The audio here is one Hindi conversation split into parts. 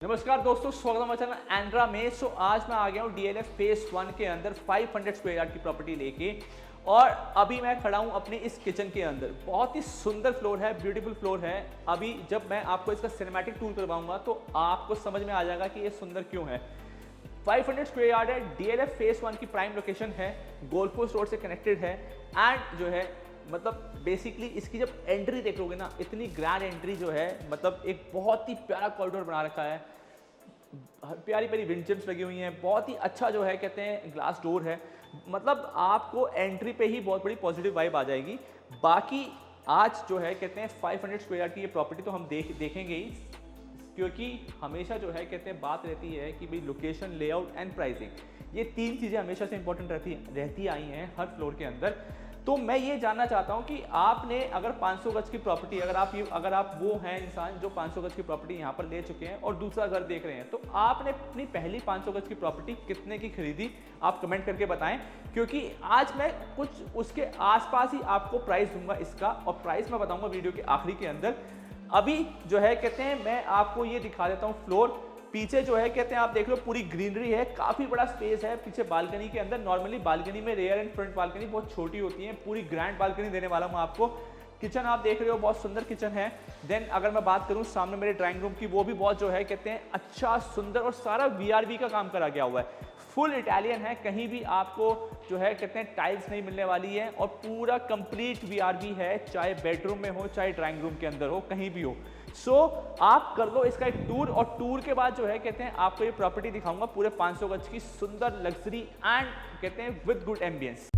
नमस्कार दोस्तों, स्वागत है हमारे चैनल एंड्रा में। आज मैं आ गया हूँ डीएलएफ फेज 1 के अंदर 500 स्क्वायर यार्ड की प्रॉपर्टी लेके। और अभी मैं खड़ा हूँ अपने इस किचन के अंदर। बहुत ही सुंदर फ्लोर है, ब्यूटीफुल फ्लोर है। अभी जब मैं आपको इसका सिनेमैटिक टूर करवाऊंगा तो आपको समझ में आ जाएगा कि ये सुंदर क्यों है। 500 स्क्वायर यार्ड है, डीएलएफ फेज 1 की प्राइम लोकेशन है, गोल्ड कोस्ट रोड से कनेक्टेड है। एंड जो है मतलब बेसिकली इसकी जब एंट्री देखोगे ना, इतनी ग्रैंड एंट्री जो है, मतलब एक बहुत ही प्यारा कॉरिडोर बना रखा है। प्यारी प्यारी विंडशिल्ड्स लगी हुई हैं, बहुत ही अच्छा जो है कहते हैं ग्लास डोर है। मतलब आपको एंट्री पे ही बहुत बड़ी पॉजिटिव वाइब आ जाएगी। बाकी आज जो है कहते हैं 500 स्क्वायर यार्ड की ये प्रॉपर्टी तो हम देखेंगे ही, क्योंकि हमेशा जो है कहते हैं बात रहती है कि भाई लोकेशन, लेआउट एंड प्राइसिंग, ये तीन चीज़ें हमेशा से इंपॉर्टेंट रहती आई हैं हर फ्लोर के अंदर। तो मैं ये जानना चाहता हूं कि आपने अगर 500 गज की प्रॉपर्टी, अगर आप वो हैं इंसान जो 500 गज की प्रॉपर्टी यहां पर ले चुके हैं और दूसरा घर देख रहे हैं, तो आपने अपनी पहली 500 गज की प्रॉपर्टी कितने की खरीदी, आप कमेंट करके बताएं। क्योंकि आज मैं कुछ उसके आसपास ही आपको प्राइस दूंगा इसका, और प्राइस मैं बताऊंगा वीडियो के आखिरी के अंदर। अभी जो है कहते हैं मैं आपको ये दिखा देता हूँ फ्लोर। पीछे जो है कहते हैं आप देख लो पूरी ग्रीनरी है, काफी बड़ा स्पेस है पीछे बालकनी के अंदर। नॉर्मली बालकनी में रेयर एंड फ्रंट बालकनी बहुत छोटी होती है, पूरी ग्रैंड बालकनी देने वाला हूं आपको। किचन आप देख रहे हो, बहुत सुंदर किचन है। देन अगर मैं बात करूं सामने मेरे ड्राइंग रूम की, वो भी बहुत जो है कहते हैं अच्छा, सुंदर, और सारा वीआरवी का काम करा गया हुआ है। फुल इटालियन है, कहीं भी आपको जो है कहते हैं टाइल्स नहीं मिलने वाली है, और पूरा कंप्लीट वीआरवी है, चाहे बेडरूम में हो चाहे ड्राइंग रूम के अंदर हो, कहीं भी हो। आप कर लो इसका एक टूर, और टूर के बाद जो है कहते हैं आपको ये प्रॉपर्टी दिखाऊंगा पूरे 500 गज की, सुंदर, लग्जरी एंड कहते हैं विद गुड एम्बियंस।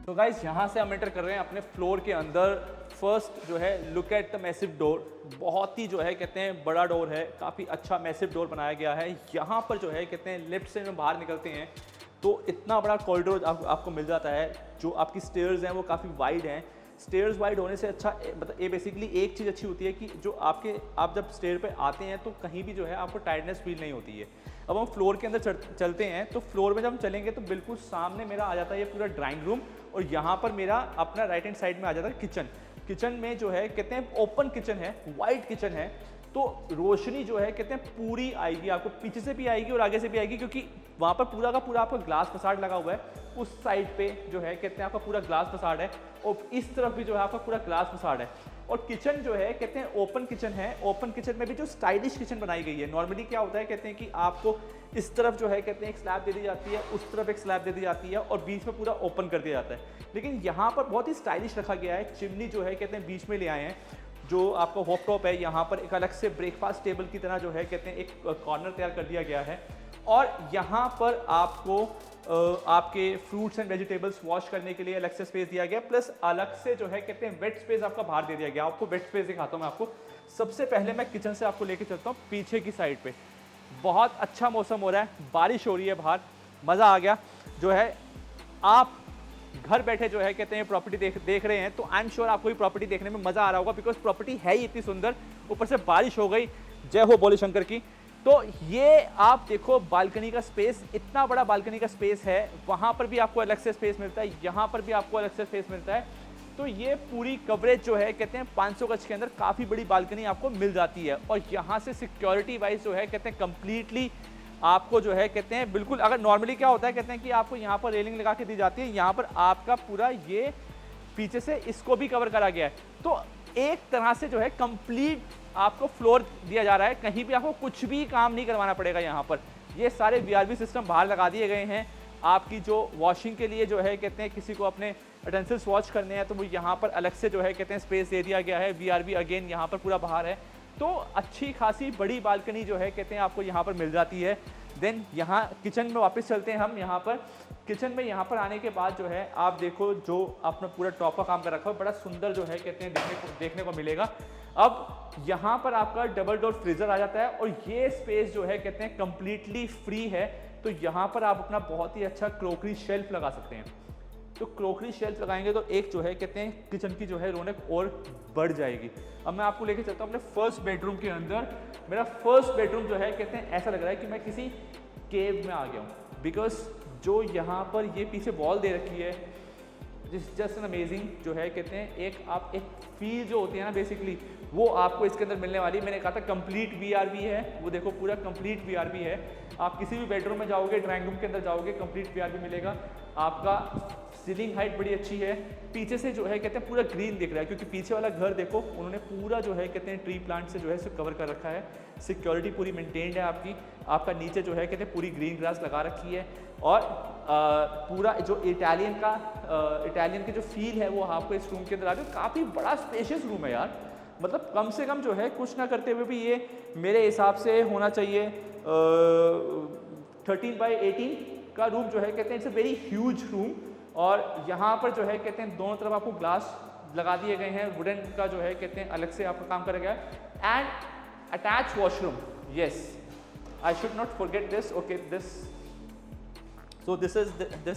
गाइस यहाँ से हम एंटर कर रहे हैं अपने फ्लोर के अंदर। फर्स्ट जो है look at the massive door, बहुत ही जो है कहते हैं बड़ा डोर है, काफ़ी अच्छा मैसिव डोर बनाया गया है। यहाँ पर जो है कहते हैं लेफ्ट से हम बाहर निकलते हैं तो इतना बड़ा कॉरिडोर आपको मिल जाता है। जो आपकी स्टेयर्स हैं वो काफ़ी वाइड हैं। स्टेयर्स वाइड होने से अच्छा, मतलब ये बेसिकली एक चीज़ अच्छी होती है कि जो आप जब स्टेयर पे आते हैं तो कहीं भी जो है आपको टायर्डनेस फील नहीं होती है। अब हम फ्लोर के अंदर चलते हैं, तो फ्लोर में जब हम चलेंगे तो बिल्कुल सामने मेरा आ जाता है ये पूरा ड्राइंग रूम, और यहाँ पर मेरा अपना राइट हैंड साइड में आ जाता है किचन। किचन में जो है कहते हैं ओपन किचन है, वाइड किचन है, तो रोशनी जो है कहते हैं पूरी आएगी आपको, पीछे से भी आएगी और आगे से भी आएगी, क्योंकि वहाँ पर पूरा का पूरा आपका ग्लास फसाड लगा हुआ है। उस साइड पे जो है कहते हैं आपका पूरा ग्लास फसाड है, और इस तरफ भी जो है आपका पूरा ग्लास फसाड है। और किचन जो है कहते हैं ओपन किचन है। ओपन किचन में भी जो स्टाइलिश किचन बनाई गई है। नॉर्मली क्या होता है कहते हैं कि आपको इस तरफ जो है कहते हैं एक स्लैब दे दी जाती है, उस तरफ एक स्लैब दे दी जाती है, और बीच में पूरा ओपन कर दिया जाता है। लेकिन यहाँ पर बहुत ही स्टाइलिश रखा गया है। चिमनी जो है कहते हैं बीच में ले आए हैं। जो आपका हॉट टॉप है, यहाँ पर एक अलग से ब्रेकफास्ट टेबल की तरह जो है कहते हैं एक कॉर्नर तैयार कर दिया गया है। और यहाँ पर आपको आपके फ्रूट्स एंड वेजिटेबल्स वॉश करने के लिए अलग से स्पेस दिया गया, प्लस अलग से जो है कहते हैं वेट स्पेस आपका बाहर दे दिया गया। आपको वेट स्पेस दिखाता हूँ मैं आपको। सबसे पहले मैं किचन से आपको लेके चलता हूँ पीछे की साइड पे। बहुत अच्छा मौसम हो रहा है, बारिश हो रही है बाहर, मज़ा आ गया। जो है आप घर बैठे जो है कहते हैं प्रॉपर्टी देख रहे हैं, तो आई एम श्योर आपको ये प्रॉपर्टी देखने में मज़ा आ रहा होगा, बिकॉज प्रॉपर्टी है ही इतनी सुंदर, ऊपर से बारिश हो गई, जय हो बोले शंकर की। तो ये आप देखो बालकनी का स्पेस, इतना बड़ा बालकनी का स्पेस है। वहाँ पर भी आपको अलग से स्पेस मिलता है, यहाँ पर भी आपको अलग से स्पेस मिलता है। तो ये पूरी कवरेज जो है कहते हैं 500 गज के अंदर काफ़ी बड़ी बालकनी आपको मिल जाती है। और यहाँ से सिक्योरिटी वाइज जो है कहते हैं कंप्लीटली आपको जो है कहते हैं बिल्कुल, अगर नॉर्मली क्या होता है कहते हैं कि आपको यहाँ पर रेलिंग लगा के दी जाती है, यहाँ पर आपका पूरा ये पीछे से इसको भी कवर करा गया है। तो एक तरह से जो है कंप्लीट आपको फ्लोर दिया जा रहा है, कहीं भी आपको कुछ भी काम नहीं करवाना पड़ेगा यहाँ पर। ये सारे VRV सिस्टम बाहर लगा दिए गए हैं आपकी जो वॉशिंग के लिए जो है कहते हैं किसी को अपने यूटेंसिल्स वॉश करने हैं तो वो यहाँ पर अलग से जो है कहते हैं स्पेस दे दिया गया है। VRV अगेन यहाँ पर पूरा बाहर है, तो अच्छी खासी बड़ी बालकनी जो है कहते हैं आपको यहाँ पर मिल जाती है। देन यहाँ किचन में वापस चलते हैं हम। यहाँ पर किचन में यहाँ पर आने के बाद जो है आप देखो जो अपना पूरा टॉप का काम कर रखा है, बड़ा सुंदर जो है कहते हैं देखने को मिलेगा। अब यहाँ पर आपका डबल डोर फ्रीजर आ जाता है और ये स्पेस जो है कहते हैं कंप्लीटली फ्री है, तो यहाँ पर आप अपना बहुत ही अच्छा क्रोकरी शेल्फ लगा सकते हैं। तो क्रोकरी शेल्फ लगाएंगे तो एक जो है कहते हैं किचन की जो है रौनक और बढ़ जाएगी। अब मैं आपको लेके चलता हूँ अपने फर्स्ट बेडरूम के अंदर। मेरा फर्स्ट बेडरूम जो है कहते हैं ऐसा लग रहा है कि मैं किसी केव में आ गया हूँ, बिकॉज जो यहाँ पर ये पीछे वॉल दे रखी है जस्ट एन अमेजिंग जो है कहते हैं एक फील जो होती है ना बेसिकली वो आपको इसके अंदर मिलने वाली। मैंने कहा था कंप्लीट VRV है, वो देखो पूरा कंप्लीट VRV है। आप किसी भी बेडरूम में जाओगे, ड्राइंग रूम के अंदर जाओगे, कंप्लीट VRV मिलेगा। आपका सीलिंग हाइट बड़ी अच्छी है। पीछे से जो है कहते हैं पूरा ग्रीन दिख रहा है, क्योंकि पीछे वाला घर देखो उन्होंने पूरा जो है कहते हैं ट्री प्लांट से जो है इसे कवर कर रखा है। सिक्योरिटी पूरी मेंटेन्ड है आपकी। आपका नीचे जो है कहते हैं पूरी ग्रीन ग्रास लगा रखी है और पूरा जो इटालियन की जो फील है वो आपको इस रूम के अंदर आ रही है। काफ़ी बड़ा स्पेशियस रूम है यार, मतलब कम से कम जो है कुछ ना करते हुए भी ये मेरे हिसाब से होना चाहिए 13x18 का रूम जो है कहते हैं it's a very huge room. और यहाँ पर जो है कहते हैं दोनों तरफ आपको ग्लास लगा दिए गए हैं, वुडन का जो है कहते हैं अलग से आपका काम करा गया है। And attach washroom, yes I should not forget this, okay this, so this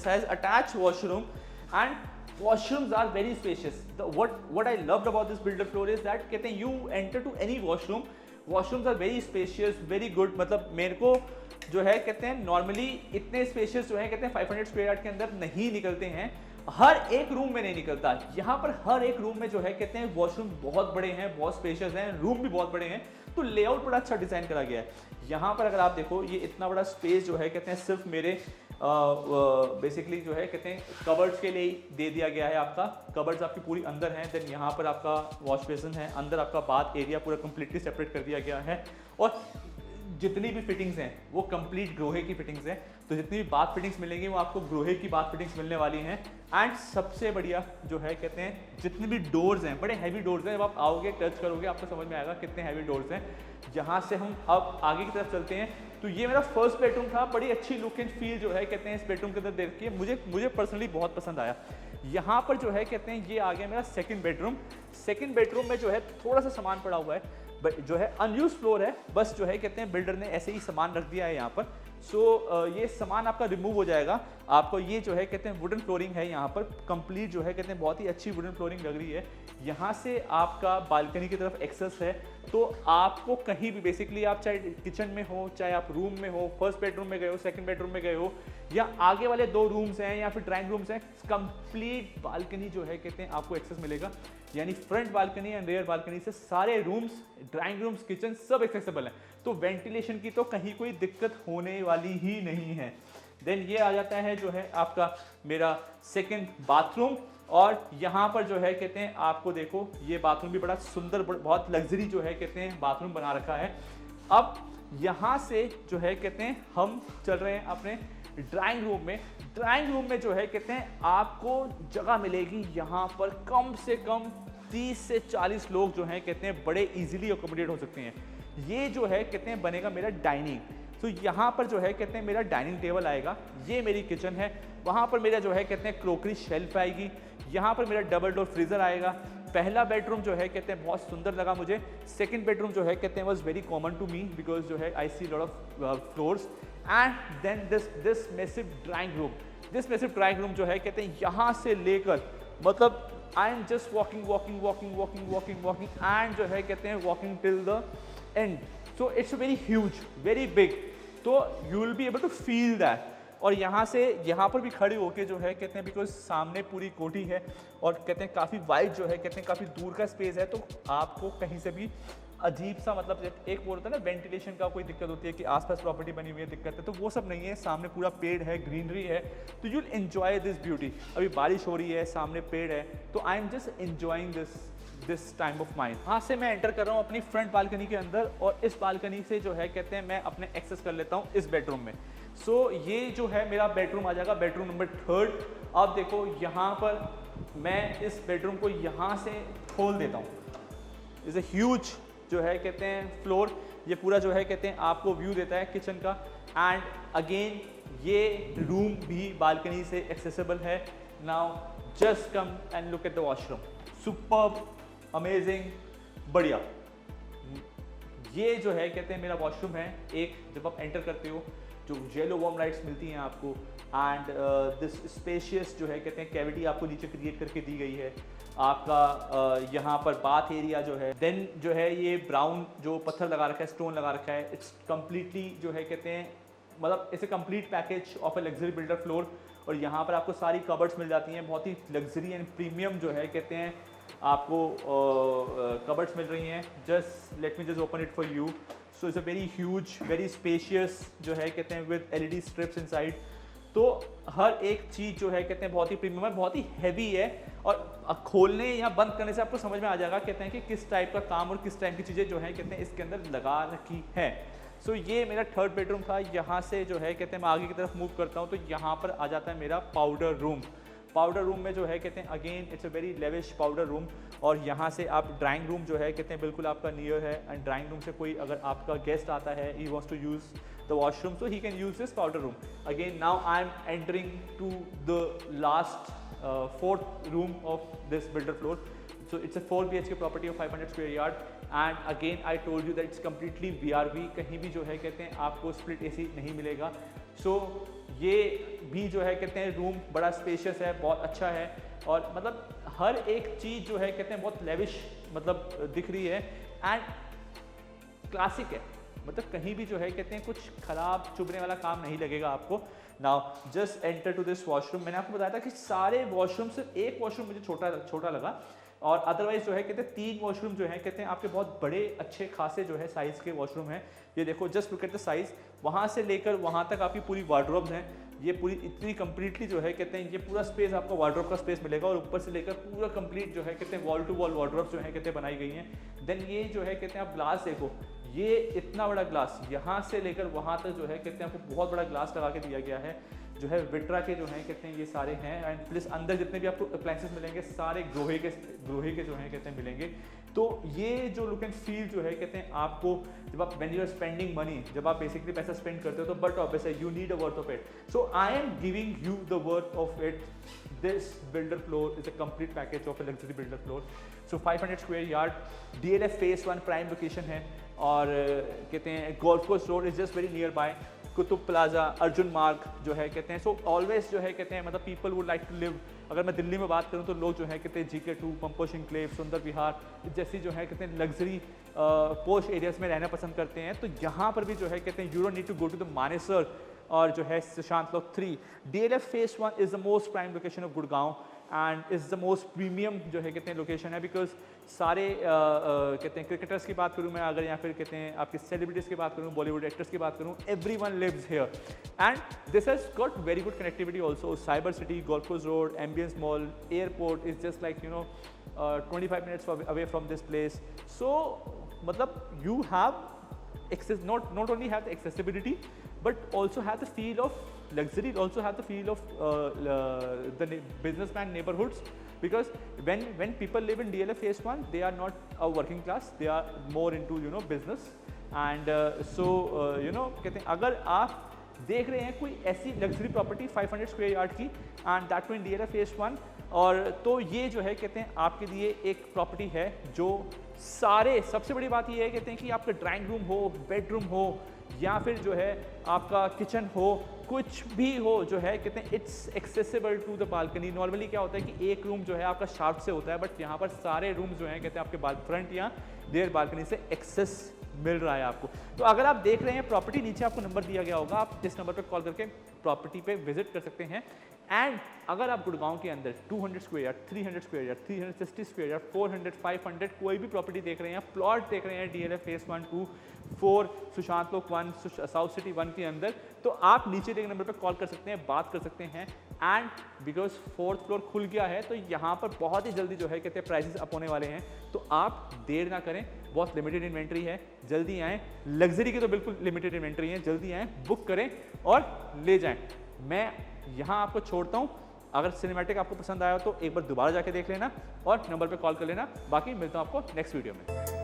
has attached washroom and washrooms are very spacious. What I loved about this builder floor is that कहते हैं you enter to any washroom, washrooms are very spacious, very good। मतलब मेरे को जो है कहते हैं नॉर्मली इतने स्पेशियस जो है कहते हैं 500 स्क्वायर यार्ड के अंदर नहीं निकलते हैं, हर एक रूम में नहीं निकलता। यहाँ पर हर एक रूम में जो है कहते हैं वॉशरूम बहुत बड़े हैं, बहुत स्पेशियस हैं, रूम भी बहुत बड़े हैं, तो लेआउट बड़ा अच्छा डिजाइन करा गया है। यहाँ पर अगर आप देखो ये इतना बड़ा स्पेस जो है कहते हैं सिर्फ मेरे बेसिकली जो है कहते हैं कबर्ड्स के लिए दे दिया गया है। आपका कबर्ड्स आपकी पूरी अंदर हैं। देन यहाँ पर आपका वॉश बेसिन है, अंदर आपका बाथ एरिया पूरा कंप्लीटली सेपरेट कर दिया गया है। और जितनी भी फिटिंग्स हैं वो कंप्लीट ग्रोहे की फिटिंग्स हैं, तो जितनी भी बाथ फिटिंग्स मिलेंगी वो आपको ग्रोहे की बाथ फिटिंग्स मिलने वाली हैं। एंड सबसे बढ़िया जो है कहते हैं जितने भी डोर्स हैं बड़े हैवी डोर्स हैं, जब आप आओगे टच करोगे आपको समझ में आएगा कितने हैवी डोर्स हैं। जहाँ से हम अब आगे की तरफ चलते हैं, तो ये मेरा फर्स्ट बेडरूम था। बड़ी अच्छी लुक एंड फील जो है कहते हैं इस बेडरूम के अंदर देख के मुझे पर्सनली बहुत पसंद आया। यहाँ पर जो है कहते हैं ये आ गया मेरा सेकंड बेडरूम। सेकंड बेडरूम में जो है थोड़ा सा सामान पड़ा हुआ है, जो है अनयूज फ्लोर है, बस जो है कहते हैं बिल्डर ने ऐसे ही सामान रख दिया है यहाँ पर। सो ये सामान आपका रिमूव हो जाएगा। आपको ये जो है कहते हैं वुडन फ्लोरिंग है यहाँ पर, कंप्लीट जो है कहते हैं बहुत ही अच्छी वुडन फ्लोरिंग लग रही है। यहाँ से आपका बालकनी की तरफ एक्सेस है, तो आपको कहीं भी बेसिकली आप चाहे किचन में हो, चाहे आप रूम में हो, फर्स्ट बेडरूम में गए हो, सेकंड बेडरूम में गए हो, या आगे वाले 2 रूम्स हैं या फिर ड्राइंग रूम्स हैं, कंप्लीट बालकनी जो है कहते हैं आपको एक्सेस मिलेगा। यानी front balcony and rear balcony से सारे रूम्स, ड्राइंग रूम्स, किचन सब एक्सेसिबल हैं, तो वेंटिलेशन की तो कहीं कोई दिक्कत होने वाली ही नहीं है। देन ये आ जाता है जो है आपका मेरा सेकंड बाथरूम। और यहाँ पर जो है कहते हैं आपको देखो ये बाथरूम भी बड़ा सुंदर, बहुत लग्जरी जो है कहते हैं बाथरूम बना रखा है। अब यहाँ से जो है कहते हैं हम चल रहे हैं अपने ड्राइंग रूम में। ड्राइंग रूम में जो है कहते हैं आपको जगह मिलेगी यहाँ पर कम से कम 30 से 40 लोग जो हैं कहते हैं बड़े इजीली अकोमोडेट हो सकते हैं। ये जो है कहते हैं बनेगा मेरा डाइनिंग। तो यहाँ पर जो है कहते हैं मेरा डाइनिंग टेबल आएगा, ये मेरी किचन है। वहाँ पर मेरा जो है कहते हैं क्रोकरी शेल्फ आएगी, यहाँ पर मेरा डबल डोर फ्रीजर आएगा। पहला बेडरूम जो है कहते हैं बहुत सुंदर लगा मुझे। सेकंड बेडरूम जो है कहते हैं was very common to me because जो है I see lot of floors. And then this massive drawing room. This massive drawing room जो है कहते हैं यहाँ से लेकर मतलब I am just walking and जो है कहते हैं walking till the end. So it's very huge, very big, तो you will be able to feel that. और यहाँ से यहाँ पर भी खड़े होके जो है कहते हैं बिकॉज सामने पूरी कोठी है और कहते हैं काफ़ी वाइड जो है कहते हैं काफ़ी दूर का स्पेस है, तो आपको कहीं से भी अजीब सा मतलब एक वो होता है ना वेंटिलेशन का कोई दिक्कत होती है कि आसपास प्रॉपर्टी बनी हुई है दिक्कत है, तो वो सब नहीं है। सामने पूरा पेड़ है, ग्रीनरी है, तो you will enjoy this beauty. अभी बारिश हो रही है, सामने पेड़ है, तो आई am just enjoying this time of mind. यहाँ से मैं एंटर कर रहा हूँ अपनी फ्रंट बालकनी के अंदर और इस बालकनी से जो है कहते हैं मैं अपने एक्सेस कर लेता हूँ इस बेडरूम में। सो ये जो है मेरा बेडरूम आ जाएगा, बेडरूम नंबर 3। अब देखो यहाँ पर मैं इस बेडरूम को यहाँ से खोल देता हूँ। इज़ अ ह्यूज जो है कहते हैं फ्लोर, ये पूरा जो है कहते हैं आपको व्यू देता है किचन का। एंड अगेन ये रूम भी बालकनी से एक्सेसिबल है। Now just come and look at the washroom, superb, amazing, बढ़िया। ये जो है कहते हैं मेरा वॉशरूम है। एक जब आप एंटर करते हो जो येलो वार्म लाइट्स मिलती हैं आपको, एंड दिस स्पेशियस जो है कहते हैं कैविटी आपको नीचे क्रिएट करके दी गई है। आपका यहाँ पर बाथ एरिया जो है, देन जो है ये ब्राउन जो पत्थर लगा रखा है, स्टोन लगा रखा है। इट्स कम्प्लीटली जो है कहते हैं मतलब it's a complete package of a luxury builder floor. और यहाँ पर आपको सारी कबर्ड्स मिल जाती हैं, बहुत ही लग्जरी एंड प्रीमियम जो है कहते हैं आपको कबर्ड्स मिल रही हैं। Just let me just open it for you. So it's a very huge, very spacious जो है कहते हैं विद LED स्ट्रिप्स इनसाइड। तो हर एक चीज़ जो है कहते हैं बहुत ही प्रीमियम है, बहुत ही हैवी है। और खोलने या बंद करने से आपको समझ में आ जाएगा कहते हैं कि किस टाइप का काम और किस टाइप की चीज़ें जो है कहते हैं इसके अंदर लगा रखी है। सो ये मेरा 3rd बेडरूम था। यहाँ से जो है कहते हैं मैं आगे की तरफ मूव करता हूँ तो यहाँ पर आ जाता है मेरा पाउडर रूम। पाउडर रूम में जो है कहते हैं again it's a very lavish powder room. और यहाँ से आप ड्राइंग रूम जो है कहते हैं बिल्कुल आपका नियर है। एंड ड्राइंग रूम से कोई अगर आपका गेस्ट आता है, he wants to use the washroom, so he can use this powder room. Again now I am entering to the last 4th room of this builder floor. So it's a 4 BHK property of 500 square yard, and again I told you that it's completely BRB। कहीं भी जो है कहते हैं आपको स्प्लिट AC नहीं मिलेगा। So ये भी जो है कहते हैं रूम बड़ा स्पेशियस है, बहुत अच्छा है। और मतलब हर एक चीज़ जो है कहते हैं बहुत लेविश मतलब दिख रही है एंड क्लासिक है। मतलब कहीं भी जो है कहते हैं कुछ ख़राब चुभने वाला काम नहीं लगेगा आपको। Now just enter to this washroom. मैंने आपको बताया था कि सारे वॉशरूम से एक वॉशरूम मुझे छोटा लगा और अदरवाइज जो है कहते हैं 3 वॉशरूम जो है कहते हैं आपके बहुत बड़े अच्छे खासे जो है साइज़ के वॉशरूम हैं। ये देखो, just look at the size. वहाँ से लेकर वहाँ तक आपकी पूरी वार्डरोब्स हैं। ये पूरी इतनी कंप्लीटली जो है कहते हैं ये पूरा स्पेस आपको वार्डरोब का स्पेस मिलेगा। और ऊपर से लेकर पूरा कंप्लीट जो है कहते हैं वॉल टू वॉल वार्डरोब्स जो है कहते हैं बनाई गई हैं। देन ये जो है कहते हैं आप ग्लास देखो, ये इतना बड़ा ग्लास, यहाँ से लेकर वहाँ तक जो है कहते हैं आपको बहुत बड़ा ग्लास लगा के दिया गया है। जो है विट्रा के जो हैं कहते हैं ये सारे हैं। एंड प्लस अंदर जितने भी आपको अप्लायंसेस मिलेंगे सारे ग्रोहे के जो हैं कहते हैं मिलेंगे। तो ये जो लुक एंड फील जो है कहते हैं आपको जब आप when you are spending money, जब आप बेसिकली पैसा स्पेंड करते हो तो बट ऑब्वियस है you need a worth of it. So I am giving you the worth of it. This builder floor is a complete package of a luxury builder floor. So 500 square yard DLF Phase 1 prime location है। और कहते हैं golf course road is just very near by. Qutub plaza, Arjun मार्ग जो है कहते हैं। सो ऑलवेज जो है कहते हैं मतलब people would like to live. अगर मैं दिल्ली में बात करूं तो लोग जो है कहते हैं GK2, पंपोश एन्क्लेव, सुंदर विहार जैसी जो है कहते हैं लग्जरी पोश एरियाज में रहना पसंद करते हैं। तो यहाँ पर भी जो है कहते हैं you don't need to go to the Manesar और जो है Sushant Lok 3। DLF Phase 1 is the most prime location of Gurgaon and is the most premium जो है कहते हैं लोकेशन है। बिकॉज सारे कहते हैं क्रिकेटर्स की बात करूँ मैं अगर, या फिर कहते हैं आपकी सेलिब्रिटीज़ की बात करूँ, बॉलीवुड एक्टर्स की बात करूँ, everyone lives here. And this has got very good connectivity also. Cyber City, Golf course Road, Ambience Mall, airport is just like 25 minutes away from this place. So मतलब you have access, not only have the accessibility but also have the feel of luxury, also have the feel of the businessman neighborhoods. Because when people live in DLF Phase 1, they are not a working class, they are more into business. And कहते हैं अगर आप देख रहे हैं कोई ऐसी लग्जरी प्रॉपर्टी 500 स्क्वायर यार्ड की and that too in DLF Phase 1, और तो ये जो है कहते हैं आपके लिए एक प्रॉपर्टी है जो सारे, सबसे बड़ी बात ये है कहते हैं कि आपका ड्राइंग रूम हो, बेडरूम हो, या फिर जो है आपका किचन हो, कुछ भी हो, जो है कहते हैं it's accessible to the balcony. Normally क्या होता है कि एक रूम जो है आपका शाफ्ट से होता है, बट यहाँ पर सारे रूम जो हैं कहते हैं आपके फ्रंट या देयर बालकनी से एक्सेस मिल रहा है आपको। तो अगर आप देख रहे हैं प्रॉपर्टी, नीचे आपको नंबर दिया गया होगा, आप इस नंबर पर कॉल करके प्रॉपर्टी पे विजिट कर सकते हैं। एंड अगर आप गुड़गांव के अंदर 200 square yard, 300 square yard, 360 square yard, 400, 500 कोई भी प्रॉपर्टी देख रहे हैं, प्लॉट देख रहे हैं DLF Phase 1, 2, 4, सुशांत लोक 1, साउथ सिटी 1 के अंदर, तो आप नीचे दिए गए नंबर पर कॉल कर सकते हैं, बात कर सकते हैं एंड बिकॉज 4th फ्लोर खुल गया है तो यहाँ पर बहुत ही जल्दी जो है कहते हैं प्राइसेस अप होने वाले हैं, तो आप देर ना करें, बहुत लिमिटेड इन्वेंट्री है, जल्दी आएँ। लग्जरी की तो बिल्कुल लिमिटेड इन्वेंट्री है, जल्दी आएँ, बुक करें और ले जाएँ। मैं यहाँ आपको छोड़ता हूँ, अगर सिनेमैटिक आपको पसंद आया हो तो एक बार दोबारा जाके देख लेना और नंबर पे कॉल कर लेना। बाकी मिलता हूँ आपको नेक्स्ट वीडियो में।